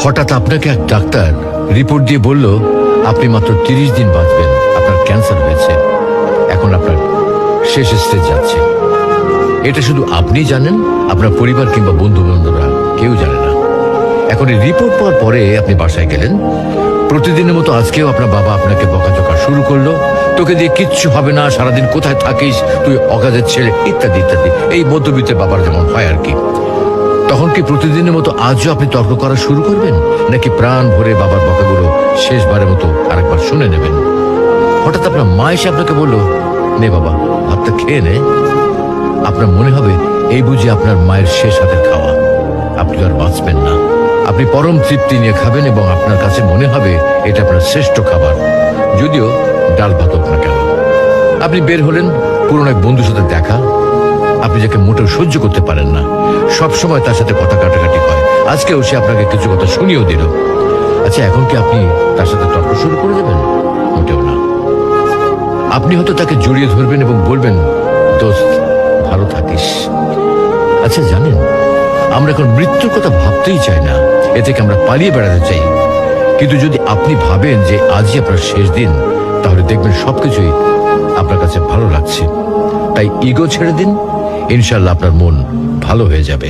হঠাৎ আপনাকে এক ডাক্তার রিপোর্ট দিয়ে বলল আপনি মাত্র 30 দিন বাঁচবেন, আপনার ক্যান্সার হয়েছে, এখন আপনার শেষ স্টেজ যাচ্ছে। এটা শুধু আপনি জানেন, আপনার পরিবার কিংবা বন্ধু বান্ধবরা কেউ জানে না। এখন এই রিপোর্ট পাওয়ার পরে আপনি বাসায় গেলেন। প্রতিদিনের মতো আজকেও আপনার বাবা আপনাকে বকাঝকা শুরু করলো, তোকে দিয়ে কিচ্ছু হবে না, সারাদিন কোথায় থাকিস তুই, অকাজের ছেলে, ইত্যাদি ইত্যাদি। এই মধ্যবিত্তের বাবার যেমন হয় আর কি। তখন কি প্রতিদিনের মতো আজও আপনি তর্ক করা শুরু করবেন, নাকি প্রাণ ভরে বাবার বকাগুলো শেষবারের মতো আরেকবার শুনে নেবেন? হঠাৎ আপনার মা এসে আপনাকে বলল, নে বাবা ভাতটা খেয়ে নে। আপনার মনে হবে এই বুঝি আপনার মায়ের শেষ হাতের খাওয়া, আপনি আর বাঁচবেন না। আপনি পরম তৃপ্তি নিয়ে খাবেন এবং আপনার কাছে মনে হবে এটা আপনার শ্রেষ্ঠ খাবার, যদিও ডাল ভাত হোক না কেন। আপনি বের হলেন, পুরনো এক বন্ধুর সাথে দেখা, আপনি যাকে মোটেও সহ্য করতে পারেন না, সব সময় তার সাথে কথা কাটাকাটি হয়, আজকেও সে আপনাকে কিছু কথা শুনিয়েও দিল। আচ্ছা, এখন কি আপনি তার সাথে তর্ক শুরু করে দেবেন? মোটেও না। আপনি হয়তো তাকে জড়িয়ে ধরবেন এবং বলবেন, দোস্ত ভালো থাকিস। আচ্ছা জানেন, আমরা এখন মৃত্যুর কথা ভাবতেই চাই না, এ থেকে আমরা পালিয়ে বেড়াতে চাই। কিন্তু যদি আপনি ভাবেন যে আজই আপনার শেষ দিন, তাহলে দেখবেন সবকিছুই আপনার কাছে ভালো লাগছে। তাই ইগো ছেড়ে দিন, ইনশাল্লাহ আপনার মন ভালো হয়ে যাবে।